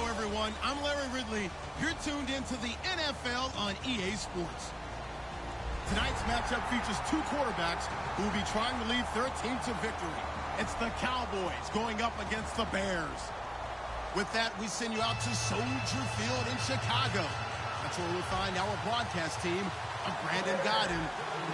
Hello, everyone. I'm Larry Ridley. You're tuned into the NFL on EA Sports. Tonight's matchup features two quarterbacks who will be trying to lead their team to victory. It's the Cowboys going up against the Bears. With that, we send you out to Soldier Field in Chicago. That's where we'll find our broadcast team of Brandon Godden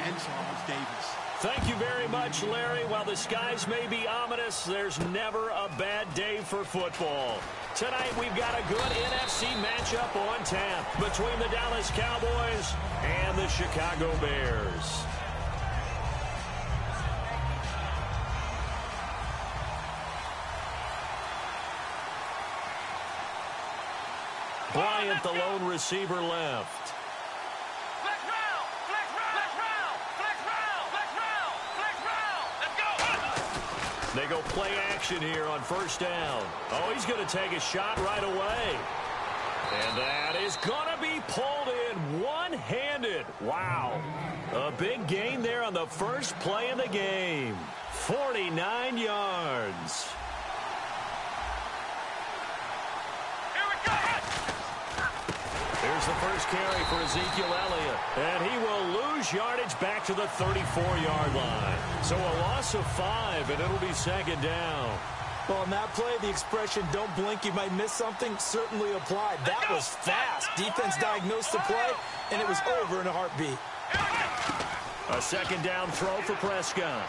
and Charles Davis. Thank you very much, Larry. While the skies may be ominous, there's never a bad day for football. Tonight, we've got a good NFC matchup on tap between the Dallas Cowboys and the Chicago Bears. Bryant, the lone receiver, left. They go play action here on first down. Oh, he's going to take a shot right away. And that is going to be pulled in one-handed. Wow. A big gain there on the first play of the game. 49 yards. Here's the first carry for Ezekiel Elliott. And he will lose yardage back to the 34-yard line. So a loss of 5, and it'll be second down. Well, on that play, the expression, don't blink, you might miss something, certainly applied. That was fast. Defense diagnosed the play, and it was over in a heartbeat. A second down throw for Prescott.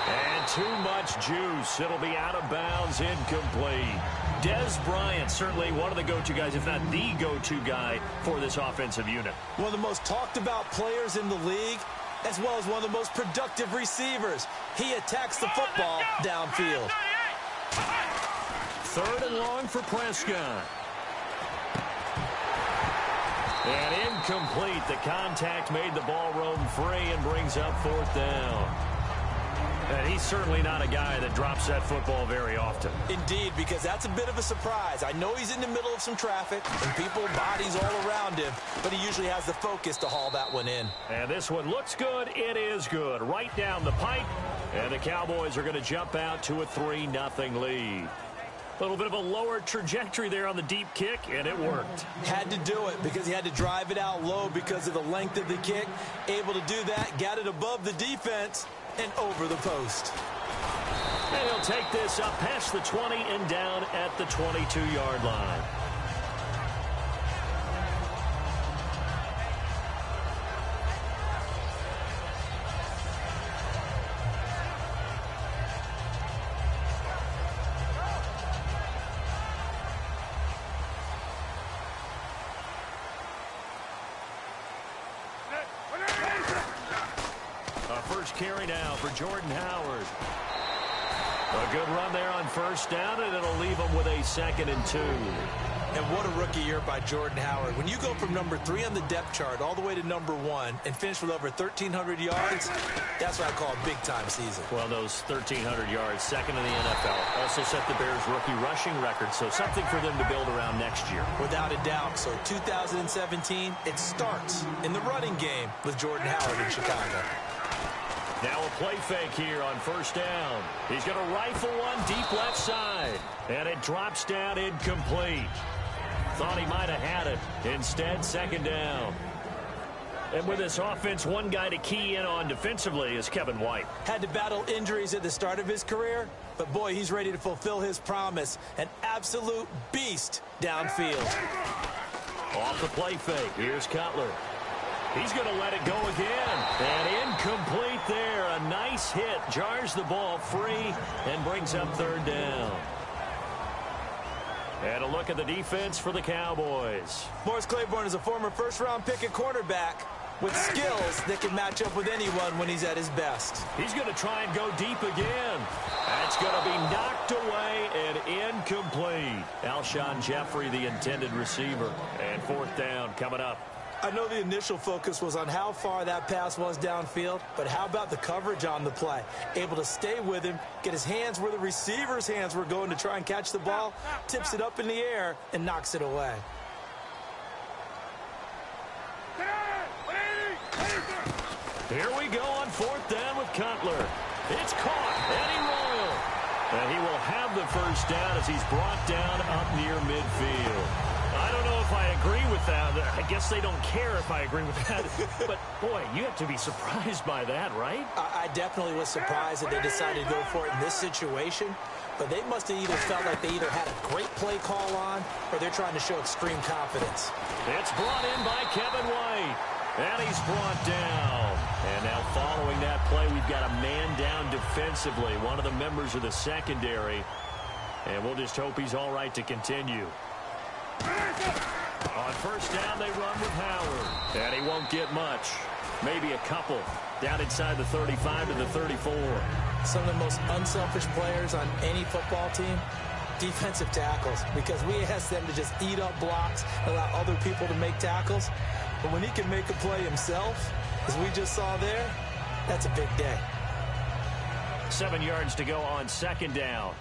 And too much juice. It'll be out of bounds, incomplete. Des Bryant, certainly one of the go-to guys, if not the go-to guy for this offensive unit. One of the most talked about players in the league, as well as one of the most productive receivers. He attacks the football downfield. Third and long for Prescott. And incomplete. The contact made the ball roam free and brings up fourth down. And he's certainly not a guy that drops that football very often. Indeed, because that's a bit of a surprise. I know he's in the middle of some traffic and people, bodies all around him, but he usually has the focus to haul that one in. And this one looks good. It is good. Right down the pipe. And the Cowboys are going to jump out to a 3-0 lead. A little bit of a lower trajectory there on the deep kick, and it worked. Had to do it because he had to drive it out low because of the length of the kick. Able to do that, got it above the defense and over the post. And he'll take this up past the 20 and down at the 22-yard line. Carry now for Jordan Howard. A good run there on first down, and it'll leave him with a 2nd and 2. And what a rookie year by Jordan Howard. When you go from number 3 on the depth chart all the way to number 1 and finish with over 1,300 yards, that's what I call a big-time season. Well, those 1,300 yards, second in the NFL, also set the Bears' rookie rushing record, so something for them to build around next year. Without a doubt. So 2017, it starts in the running game with Jordan Howard in Chicago. Now a play fake here on first down. He's going to rifle one deep left side. And it drops down incomplete. Thought he might have had it. Instead, second down. And with this offense, one guy to key in on defensively is Kevin White. Had to battle injuries at the start of his career, but boy, he's ready to fulfill his promise. An absolute beast downfield. Off the play fake. Here's Cutler. He's going to let it go again. And incomplete there. A nice hit. Jars the ball free and brings up third down. And a look at the defense for the Cowboys. Morris Claiborne is a former first-round pick at cornerback with skills that can match up with anyone when he's at his best. He's going to try and go deep again. That's going to be knocked away and incomplete. Alshon Jeffrey, the intended receiver. And fourth down coming up. I know the initial focus was on how far that pass was downfield, but how about the coverage on the play? Able to stay with him, get his hands where the receiver's hands were going to try and catch the ball, tips it up in the air, and knocks it away. Here we go on fourth down with Cutler. It's caught. Eddie Royal. And he will have the first down as he's brought down up near midfield. I don't know if I agree with that. I guess they don't care if I agree with that. But, boy, you have to be surprised by that, right? I definitely was surprised that they decided to go for it in this situation. But they must have either felt like they either had a great play call on or they're trying to show extreme confidence. It's brought in by Kevin White. And he's brought down. And now following that play, we've got a man down defensively, one of the members of the secondary. And we'll just hope he's all right to continue. On first down, they run with Howard. And he won't get much. Maybe a couple. Down inside the 35 to the 34. Some of the most unselfish players on any football team, defensive tackles. Because we ask them to just eat up blocks, allow other people to make tackles. But when he can make a play himself, as we just saw there, that's a big day. 7 yards to go on second down.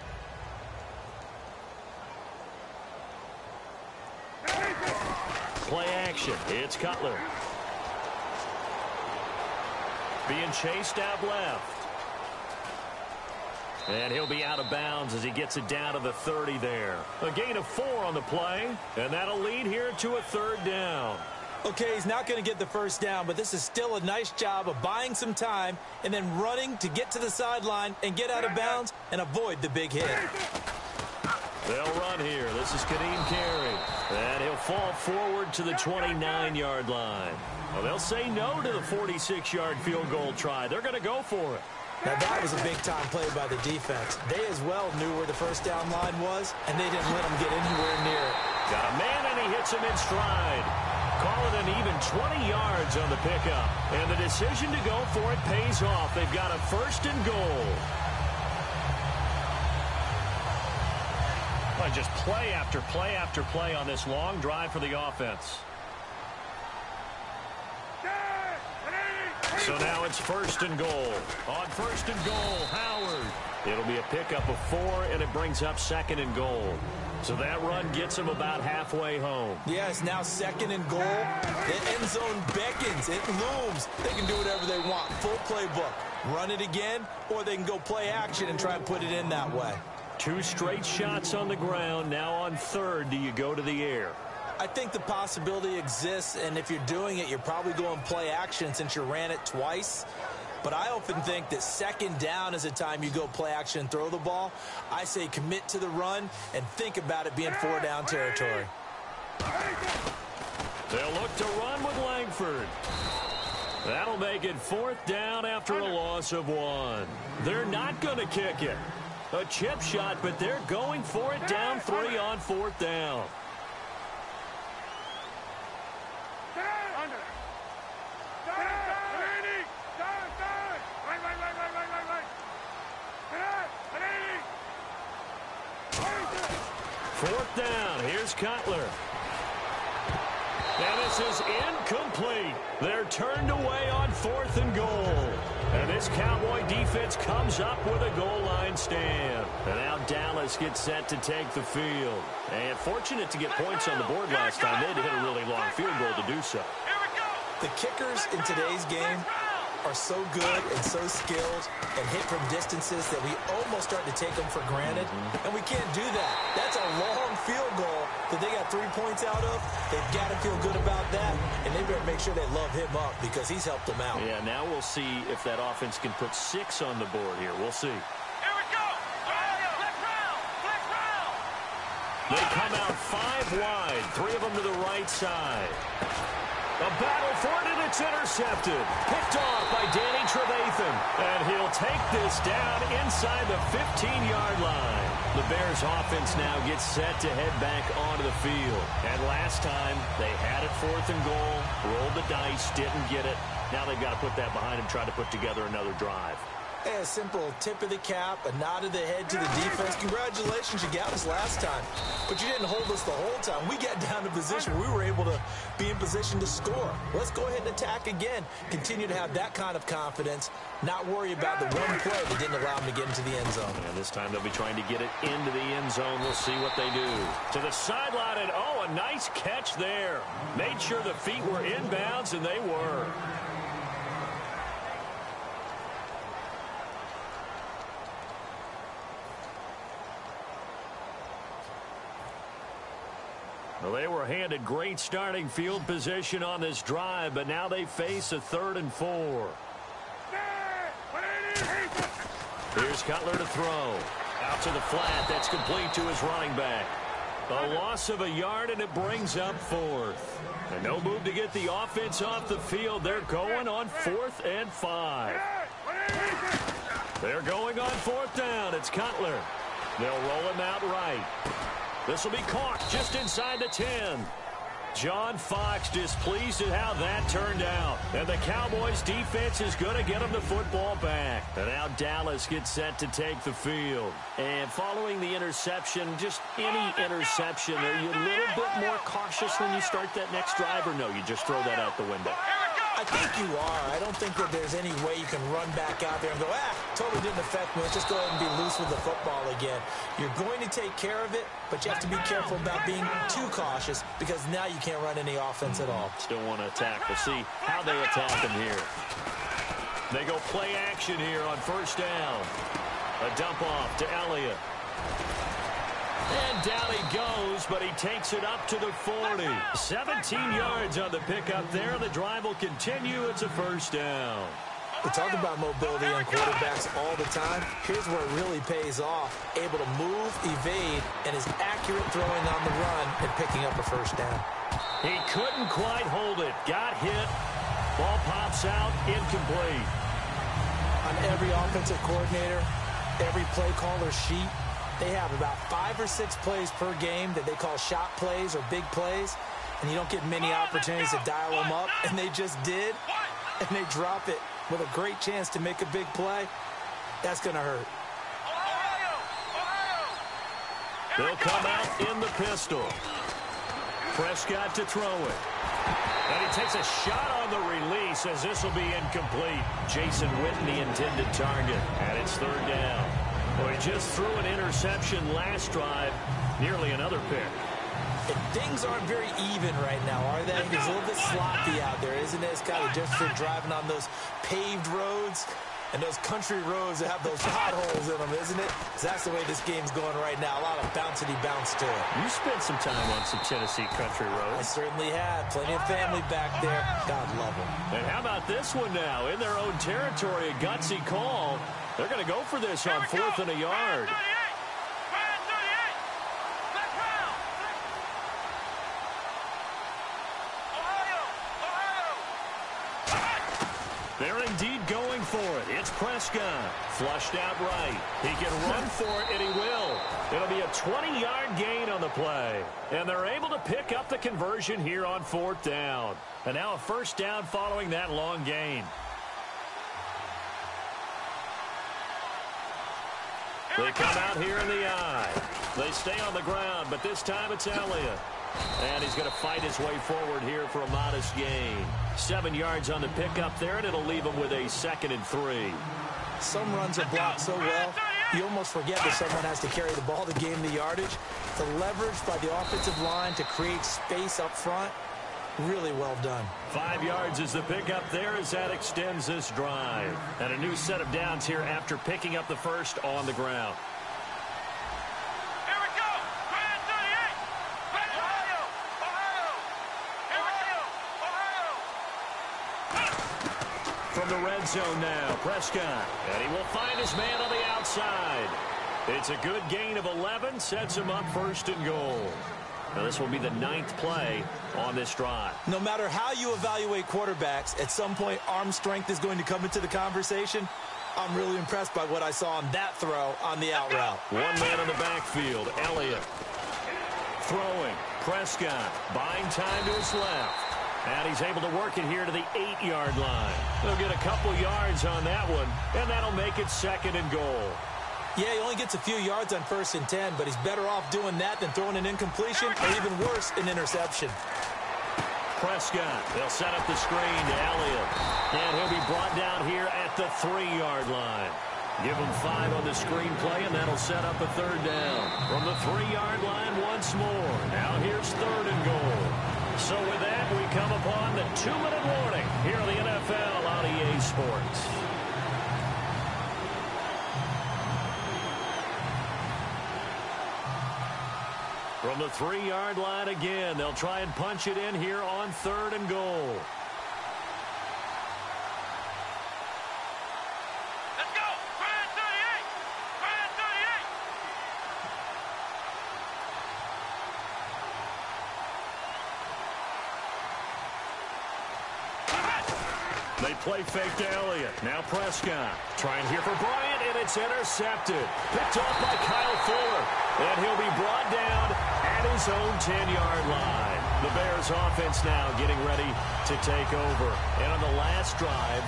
Play action. It's Cutler. Being chased out left. And he'll be out of bounds as he gets it down to the 30 there. A gain of 4 on the play. And that'll lead here to a third down. Okay, he's not going to get the first down, but this is still a nice job of buying some time and then running to get to the sideline and get out of bounds and avoid the big hit. They'll run here. This is Kadeem Carey. And he'll fall forward to the 29-yard line. Well, they'll say no to the 46-yard field goal try. They're going to go for it. Now, that was a big-time play by the defense. They as well knew where the first down line was, and they didn't let him get anywhere near it. Got a man, and he hits him in stride. Call it an even 20 yards on the pickup. And the decision to go for it pays off. They've got a first and goal. Well, just play after play after play on this long drive for the offense. So now it's first and goal. On first and goal, Howard. It'll be a pickup of 4, and it brings up second and goal. So that run gets him about halfway home. Yes, now second and goal. The end zone beckons. It looms. They can do whatever they want. Full playbook. Run it again, or they can go play action and try and put it in that way. 2 straight shots on the ground. Now on third, do you go to the air? I think the possibility exists, and if you're doing it, you're probably going play action since you ran it twice. But I often think that second down is a time you go play action and throw the ball. I say commit to the run and think about it being 4-down territory. They'll look to run with Langford. That'll make it 4th down after a loss of 1. They're not going to kick it. A chip shot, but they're going for it down 3 on 4th down. Fourth down. Here's Cutler. And this is incomplete. They're turned away on 4th and goal. And this Cowboy defense comes up with a goal line stand. And now Dallas gets set to take the field. And fortunate to get points on the board last time. They had to hit a really long field goal to do so. The kickers in today's game are so good and so skilled and hit from distances that we almost start to take them for granted. And we can't do that. That's a long field goal that they got 3 points out of. They've got to feel good about that, and they better make sure they love him up because he's helped them out. Yeah, now we'll see if that offense can put 6 on the board here. We'll see. Here we go. Flip round. Flip round. They come out 5 wide, 3 of them to the right side. A battle for it, and it's intercepted. Picked off by Danny Trevathan. And he'll take this down inside the 15-yard line. The Bears offense now gets set to head back onto the field. And last time, they had it 4th and goal, rolled the dice, didn't get it. Now they've got to put that behind them, try to put together another drive. Hey, a simple tip of the cap, a nod of the head to the defense. Congratulations, you got us last time. But you didn't hold us the whole time. We got down to position. We were able to be in position to score. Let's go ahead and attack again. Continue to have that kind of confidence. Not worry about the one play that didn't allow them to get into the end zone. And this time they'll be trying to get it into the end zone. We'll see what they do. To the sideline, and oh, a nice catch there. Made sure the feet were inbounds, and they were. Well, they were handed great starting field position on this drive, but now they face a 3rd and 4. Here's Cutler to throw. Out to the flat. That's complete to his running back. A loss of a yard, and it brings up 4th. And no move to get the offense off the field. They're going on 4th and 5. They're going on 4th down. It's Cutler. They'll roll him out right. This will be caught just inside the 10. John Fox displeased at how that turned out. And the Cowboys defense is going to get them the football back. And now Dallas gets set to take the field. And following the interception, just any interception, are you a little bit more cautious when you start that next drive, or no, you just throw that out the window? I think you are. I don't think that there's any way you can run back out there and go, totally didn't affect me. Let's just go ahead and be loose with the football again. You're going to take care of it, but you have to be careful about being too cautious because now you can't run any offense at all. Still want to attack. We'll see how they attack him here. They go play action here on 1st down. A dump off to Elliott. And down he goes, but he takes it up to the 40. 17 yards on the pickup there. The drive will continue. It's a 1st down. We talk about mobility on quarterbacks all the time. Here's where it really pays off. Able to move, evade, and is accurate throwing on the run and picking up a 1st down. He couldn't quite hold it. Got hit. Ball pops out. Incomplete. On every offensive coordinator, every play caller sheet, they have about 5 or 6 plays per game that they call shot plays or big plays, and you don't get many opportunities to dial them up, and they just did, and they drop it with a great chance to make a big play. That's going to hurt. They'll come out in the pistol. Prescott to throw it. And he takes a shot on the release as this will be incomplete. Jason Witten, the intended target, and it's 3rd down. Well, he just threw an interception last drive, nearly another pick. And things aren't very even right now, are they? It's a little bit sloppy out there, isn't it? It's kind of just for driving on those paved roads and those country roads that have those potholes in them, isn't it? 'Cause that's the way this game's going right now. A lot of bouncy bounce to it. You spent some time on some Tennessee country roads. I certainly have. Plenty of family back there. God love them. And how about this one now? In their own territory, a gutsy call. They're going to go for this on 4th and a yard. They're indeed going for it. It's Prescott. Flushed out right. He can run for it, and he will. It'll be a 20-yard gain on the play. And they're able to pick up the conversion here on 4th down. And now a 1st down following that long gain. They come out here in the eye. They stay on the ground, but this time it's Elliott. And he's going to fight his way forward here for a modest gain. 7 yards on the pickup there, and it'll leave him with a 2nd and 3. Some runs are blocked so well, you almost forget that someone has to carry the ball to gain the yardage. The leverage by the offensive line to create space up front, really well done. 5 yards is the pickup there as that extends this drive. And a new set of downs here after picking up the 1st on the ground. From the red zone now, Prescott. And he will find his man on the outside. It's a good gain of 11, sets him up 1st and goal. Now this will be the 9th play on this drive. No matter how you evaluate quarterbacks, at some point arm strength is going to come into the conversation. I'm really impressed by what I saw on that throw on the out route. One man in the backfield, Elliott. Throwing, Prescott, buying time to his left. And he's able to work it here to the 8-yard line. He'll get a couple yards on that one, and that'll make it 2nd and goal. Yeah, he only gets a few yards on 1st and 10, but he's better off doing that than throwing an incompletion or even worse, an interception. Prescott, they'll set up the screen to Elliott. And he'll be brought down here at the 3-yard line. Give him 5 on the screen play, and that'll set up a 3rd down. From the 3-yard line once more. Now here's 3rd and goal. So with that, we come upon the 2-minute warning here on the NFL on EA Sports. From the 3-yard line again, they'll try and punch it in here on 3rd and goal. Let's go! Try it 38! Try it 38! They play fake to Elliott. Now Prescott. Trying here for Bryant, and it's intercepted. Picked off by Kyle Fuller. And he'll be brought down at his own 10-yard line. The Bears offense now getting ready to take over. And on the last drive,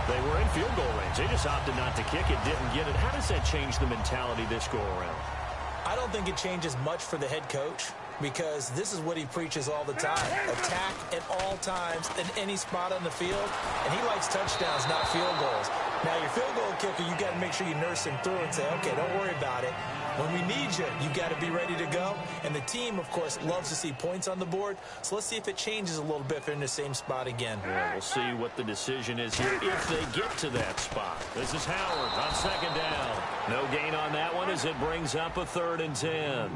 they were in field goal range. They just opted not to kick it, didn't get it. How does that change the mentality this go-around? I don't think it changes much for the head coach, because this is what he preaches all the time. Attack at all times in any spot on the field, and he likes touchdowns, not field goals. Now, your field goal kicker, you got to make sure you nurse him through and say, okay, don't worry about it. When we need you, you got to be ready to go. And the team, of course, loves to see points on the board. So let's see if it changes a little bit if they're in the same spot again. Yeah, we'll see what the decision is here if they get to that spot. This is Howard on 2nd down. No gain on that one as it brings up a 3rd and 10.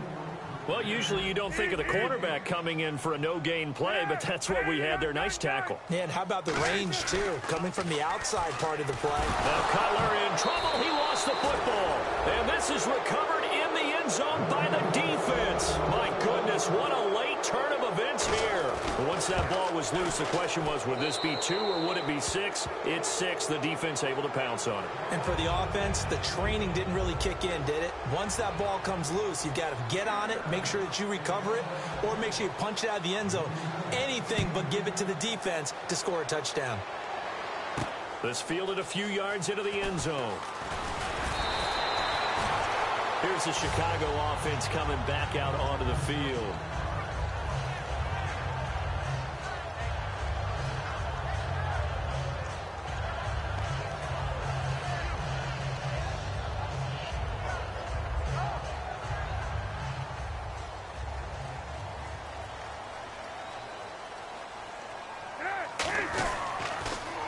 Well, usually you don't think of the quarterback coming in for a no-gain play, but that's what we had there. Nice tackle. Yeah, and how about the range, too? Coming from the outside part of the play. Now Cutler in trouble. He lost the football. And this is recovered in the end zone by the defense. My goodness, what a late turn of events here. But once that ball was loose, the question was, would this be 2 or would it be 6? It's 6. The defense able to pounce on it. And for the offense, the training didn't really kick in, did it? Once that ball comes loose, you've got to get on it, make sure that you recover it, or make sure you punch it out of the end zone. Anything but give it to the defense to score a touchdown. This fielded a few yards into the end zone. Here's the Chicago offense coming back out onto the field.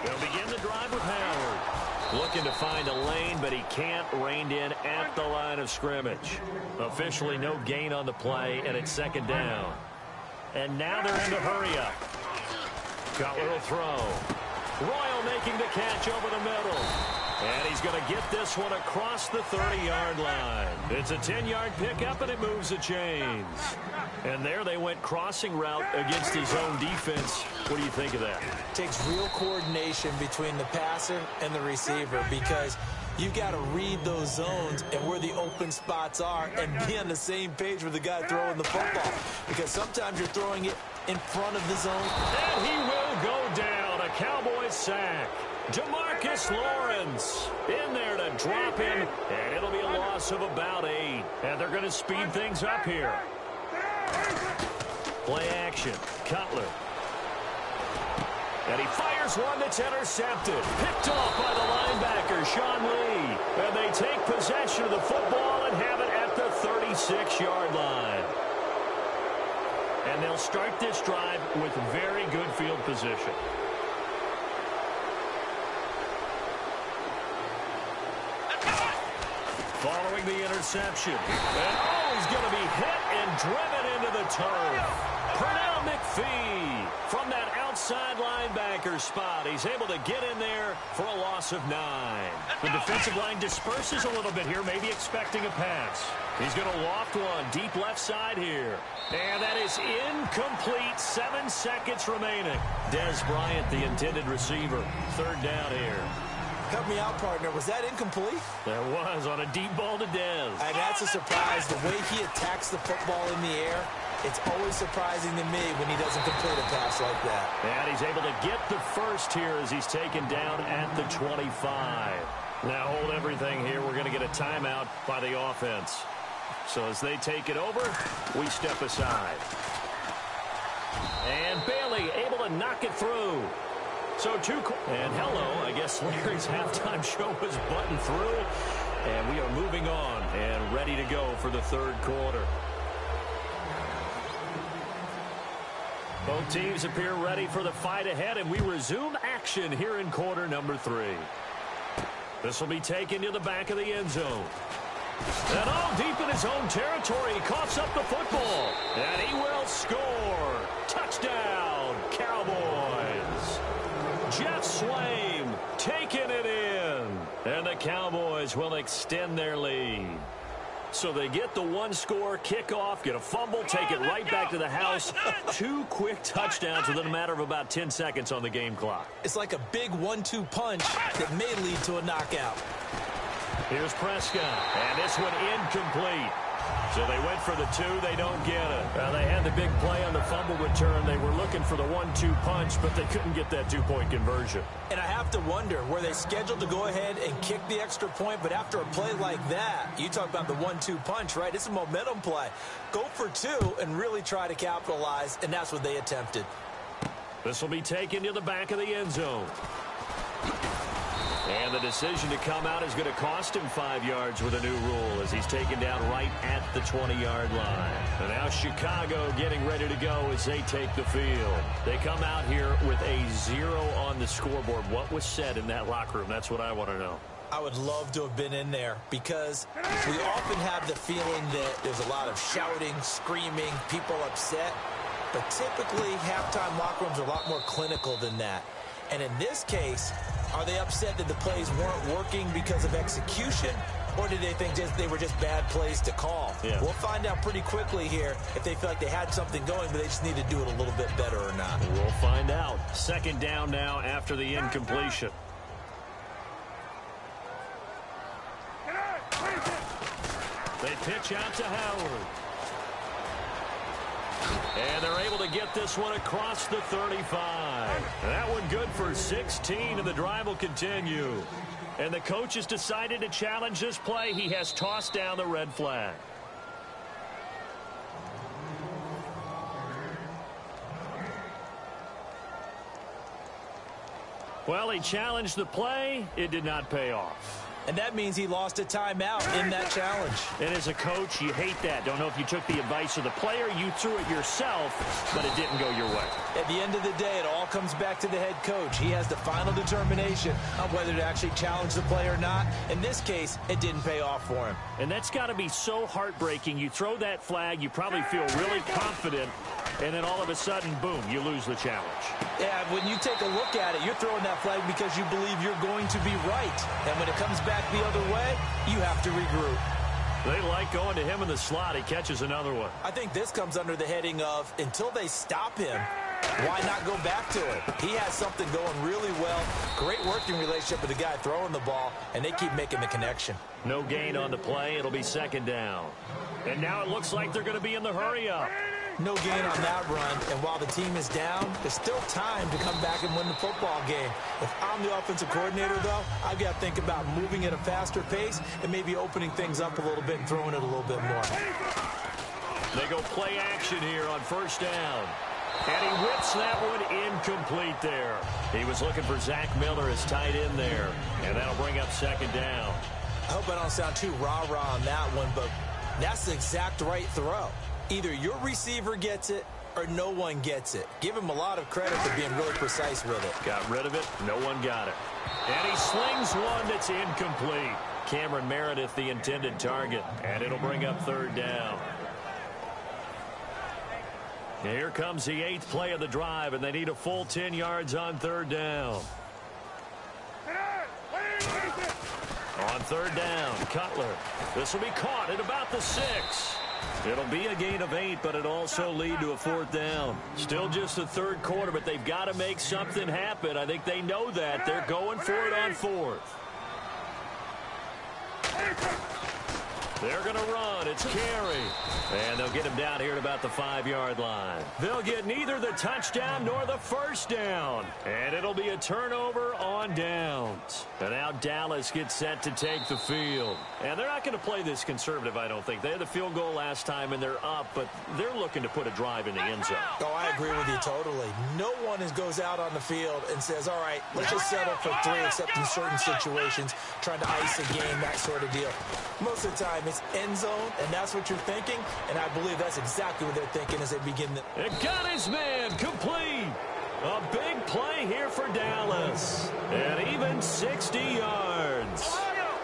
They'll begin the drive with Howard. Looking to find a lane, but he can't rein in at the line of scrimmage. Officially no gain on the play, and it's 2nd down. And now they're in the hurry-up. Cutler will throw. Royal making the catch over the middle. And he's going to get this one across the 30-yard line. It's a 10-yard pickup, and it moves the chains. And there they went crossing route against his own defense. What do you think of that? It takes real coordination between the passer and the receiver, because you've got to read those zones and where the open spots are and be on the same page with the guy throwing the football. Because sometimes you're throwing it in front of the zone. And he will go down. A Cowboys sack. Demarcus Lawrence in there to drop him, and it'll be a loss of about 8. And they're going to speed things up here. Play action. Cutler. And he fires one that's intercepted. Picked off by the linebacker, Sean Lee. And they take possession of the football and have it at the 36-yard line. And they'll start this drive with very good field position. Following the interception. And he's going to be hit and driven into the turf. Pernell McPhee from that outside linebacker spot. He's able to get in there for a loss of 9. The defensive line disperses a little bit here, maybe expecting a pass. He's going to loft one deep left side here. And that is incomplete. 7 seconds remaining. Dez Bryant, the intended receiver. 3rd down here. Help me out, partner. Was that incomplete? That was on a deep ball to Dez. And that's a surprise. The way he attacks the football in the air, it's always surprising to me when he doesn't complete a pass like that. And he's able to get the first here as he's taken down at the 25. Now hold everything here. We're going to get a timeout by the offense. So as they take it over, we step aside. And Bailey able to knock it through. So and hello, I guess Larry's halftime show was buttoned through. And we are moving on and ready to go for the 3rd quarter. Both teams appear ready for the fight ahead, and we resume action here in quarter number 3. This will be taken to the back of the end zone. And all deep in his own territory, he coughs up the football. And he will score. Touchdown, Cowboys. Jeff Swaim taking it in. And the Cowboys will extend their lead. So they get the one-score kickoff, get a fumble, take it right back to the house. 2 quick touchdowns within a matter of about 10 seconds on the game clock. It's like a big 1-2 punch that may lead to a knockout. Here's Prescott, and this one incomplete. So they went for the 2, they don't get it. They had the big play on the fumble return. They were looking for the 1-2 punch, but they couldn't get that 2-point conversion. And I have to wonder, were they scheduled to go ahead and kick the extra point? But after a play like that, you talk about the 1-2 punch, right? It's a momentum play. Go for 2 and really try to capitalize, and that's what they attempted. This will be taken to the back of the end zone. And the decision to come out is going to cost him 5 yards with a new rule as he's taken down right at the 20-yard line. And now Chicago getting ready to go as they take the field. They come out here with a 0 on the scoreboard. What was said in that locker room? That's what I want to know. I would love to have been in there because we often have the feeling that there's a lot of shouting, screaming, people upset. But typically, halftime locker rooms are a lot more clinical than that. And in this case, are they upset that the plays weren't working because of execution, or did they think they were just bad plays to call? Yeah. We'll find out pretty quickly here if they feel like they had something going, but they just need to do it a little bit better or not. We'll find out. 2nd down now after the incompletion. They pitch out to Howard. And they're able to get this one across the 35. That one good for 16, and the drive will continue. And the coach has decided to challenge this play. He has tossed down the red flag. Well, he challenged the play. It did not pay off. And that means he lost a timeout in that challenge. And as a coach, you hate that. Don't know if you took the advice of the player, you threw it yourself, but it didn't go your way. At the end of the day, it all comes back to the head coach. He has the final determination on whether to actually challenge the play or not. In this case, it didn't pay off for him. And that's got to be so heartbreaking. You throw that flag, you probably feel really confident, and then all of a sudden, boom, you lose the challenge. Yeah, when you take a look at it, you're throwing that flag because you believe you're going to be right. And when it comes back the other way, you have to regroup. They like going to him in the slot. He catches another one. I think this comes under the heading of, until they stop him, why not go back to it? He has something going really well. Great working relationship with the guy throwing the ball, and they keep making the connection. No gain on the play. It'll be 2nd down. And now it looks like they're going to be in the hurry-up. No gain on that run, and while the team is down, there's still time to come back and win the football game. If I'm the offensive coordinator, though, I've got to think about moving at a faster pace and maybe opening things up a little bit and throwing it a little bit more. They go play action here on 1st down. And he whips that one incomplete there. He was looking for Zach Miller as tight end there, and that'll bring up 2nd down. I hope I don't sound too rah-rah on that one, but that's the exact right throw. Either your receiver gets it or no one gets it. Give him a lot of credit for being really precise with it. Got rid of it. No one got it. And he slings one that's incomplete. Cameron Meredith, the intended target. And it'll bring up 3rd down. Here comes the 8th play of the drive, and they need a full 10 yards on 3rd down. On 3rd down, Cutler. This will be caught at about the 6. It'll be a gain of 8, but it'll also lead to a 4th down. Still just the 3rd quarter, but they've got to make something happen. I think they know that. They're going for it on 4th. They're going to run. It's Carey. And they'll get him down here at about the 5-yard line. They'll get neither the touchdown nor the 1st down. And it'll be a turnover on downs. And now Dallas gets set to take the field. And they're not going to play this conservative, I don't think. They had the field goal last time, and they're up, but they're looking to put a drive in the end zone. Oh, I agree with you totally. No one goes out on the field and says, all right, let's just settle for 3, except in certain situations, trying to ice a game, that sort of deal. Most of the time, it's end zone, and that's what you're thinking, and I believe that's exactly what they're thinking as they begin. It got his man complete. A big play here for Dallas, and even 60 yards.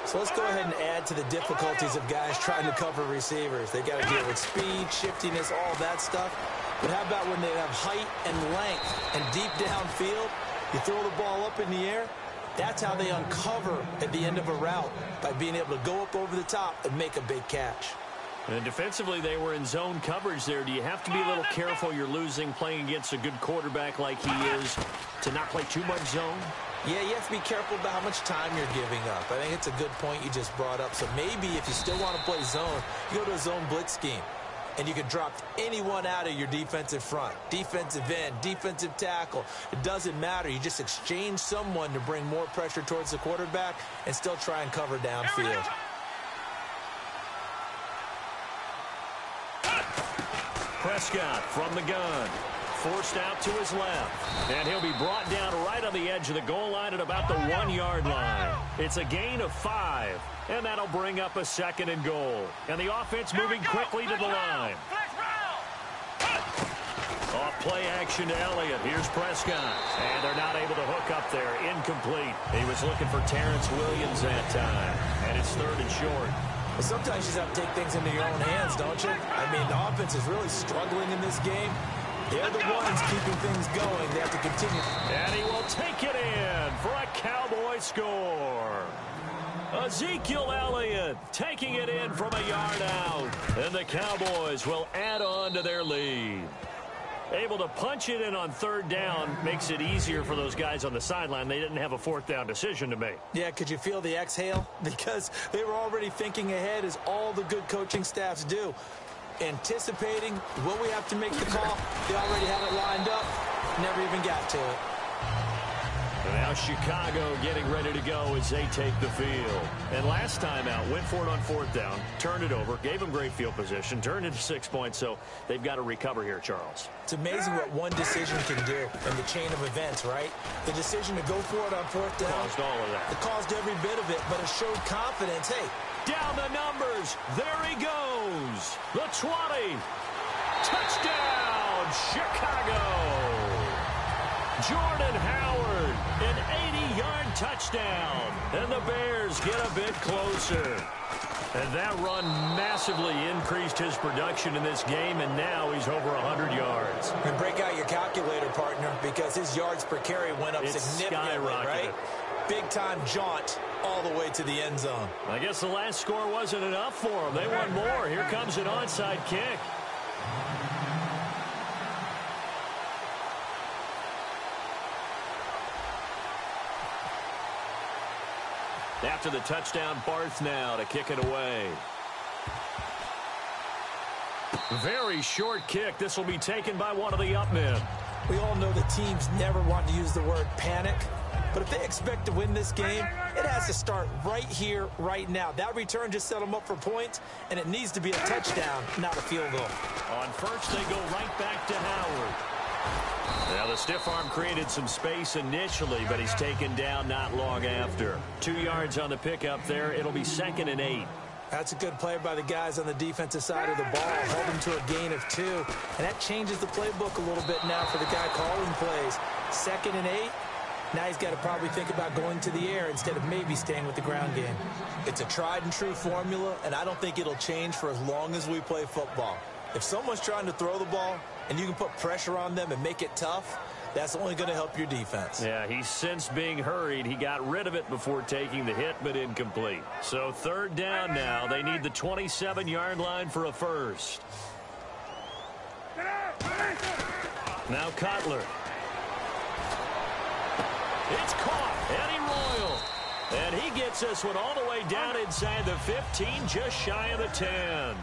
So let's go ahead and add to the difficulties of guys trying to cover receivers. They got to deal with speed, shiftiness, all that stuff. But how about when they have height and length and deep downfield? You throw the ball up in the air. That's how they uncover at the end of a route, by being able to go up over the top and make a big catch. And defensively, they were in zone coverage there. Do you have to be a little careful you're losing playing against a good quarterback like he is to not play too much zone? Yeah, you have to be careful about how much time you're giving up. I think it's a good point you just brought up. So maybe if you still want to play zone, you go to a zone blitz scheme. And you can drop anyone out of your defensive front. Defensive end, defensive tackle. It doesn't matter. You just exchange someone to bring more pressure towards the quarterback and still try and cover downfield. Prescott from the gun. Forced out to his left. And he'll be brought down right on the edge of the goal line at about the 1-yard line. It's a gain of 5. And that'll bring up a 2nd and goal. And the offense moving quickly to the line. Off play action to Elliott. Here's Prescott. And they're not able to hook up there. Incomplete. He was looking for Terrence Williams that time. And it's 3rd and short. Well, sometimes you just have to take things into your own hands, don't you? I mean, the offense is really struggling in this game. They're the ones keeping things going. They have to continue. And he will take it in for a Cowboy score. Ezekiel Elliott taking it in from a yard out. And the Cowboys will add on to their lead. Able to punch it in on 3rd down makes it easier for those guys on the sideline. They didn't have a 4th down decision to make. Yeah, could you feel the exhale? Because they were already thinking ahead, as all the good coaching staffs do. Anticipating, will we have to make the call? They already had it lined up. Never even got to it. And now Chicago getting ready to go as they take the field. And last time out, went for it on 4th down, turned it over, gave them great field position, turned into 6 points, so they've got to recover here, Charles. It's amazing what one decision can do in the chain of events, right? The decision to go for it on 4th down. Caused all of that. It caused every bit of it, but it showed confidence. Hey. Down the numbers. There he goes. The 20. Touchdown, Chicago. Jordan Howard, an 80-yard touchdown. And the Bears get a bit closer. And that run massively increased his production in this game, and now he's over 100 yards. And break out your calculator, partner, because his yards per carry went up significantly, right? Big-time jaunt all the way to the end zone. I guess the last score wasn't enough for them. They want more. Here comes an onside kick. After the touchdown, Barth now to kick it away. Very short kick. This will be taken by one of the up men. We all know that teams never want to use the word panic. But if they expect to win this game, it has to start right here, right now. That return just set them up for points, and it needs to be a touchdown, not a field goal. On first, they go right back to Howard. Now, the stiff arm created some space initially, but he's taken down not long after. 2 yards on the pickup there. It'll be 2nd and 8. That's a good play by the guys on the defensive side of the ball. Held them to a gain of 2. And that changes the playbook a little bit now for the guy calling plays. 2nd and 8. Now he's got to probably think about going to the air instead of maybe staying with the ground game. It's a tried and true formula, and I don't think it'll change for as long as we play football. If someone's trying to throw the ball and you can put pressure on them and make it tough, that's only going to help your defense. Yeah, he's since being hurried. He got rid of it before taking the hit, but incomplete. So 3rd down now. They need the 27-yard line for a first. Now Cutler. It's caught. Eddie Royal. And he gets this one all the way down inside the 15, just shy of the 10.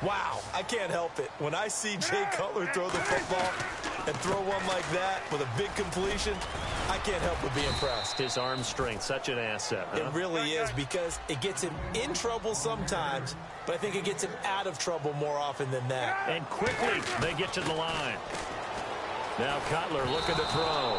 Wow, I can't help it. When I see Jay Cutler throw the football and throw one like that with a big completion, I can't help but be impressed. His arm strength, such an asset, huh? It really is, because it gets him in trouble sometimes, but I think it gets him out of trouble more often than that. And quickly, they get to the line. Now Cutler looking to throw.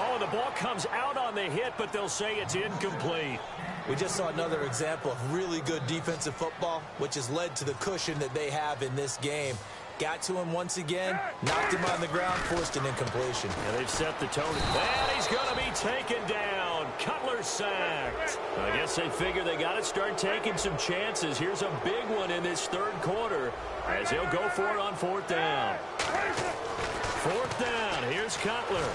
Oh, the ball comes out on the hit, but they'll say it's incomplete. We just saw another example of really good defensive football, which has led to the cushion that they have in this game. Got to him once again, knocked him on the ground, forced an incompletion. Yeah, they've set the tone. And he's going to be taken down. Cutler sacked. I guess they figure they got to start taking some chances. Here's a big one in this third quarter as he'll go for it on fourth down. Fourth down. Here's Cutler.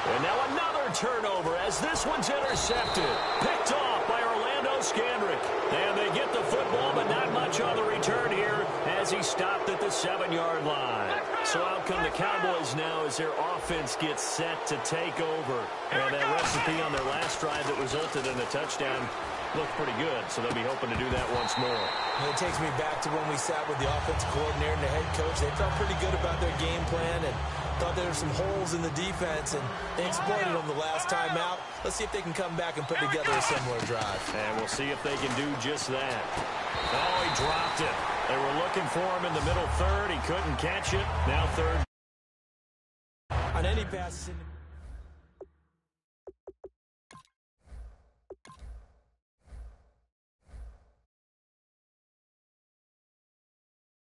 And now another turnover as this one's intercepted. Picked off by Orlando Scandrick. And they get the football, but not much on the return here as he stopped at the 7-yard line. So out come the Cowboys now as their offense gets set to take over. And that recipe on their last drive that resulted in a touchdown looked pretty good, so they'll be hoping to do that once more. And it takes me back to when we sat with the offensive coordinator and the head coach. They felt pretty good about their game plan and thought there were some holes in the defense, and they exploited them the last time out. Let's see if they can come back and put together a similar drive. And we'll see if they can do just that. Oh, he dropped it. They were looking for him in the middle third. He couldn't catch it. Now third. On any pass.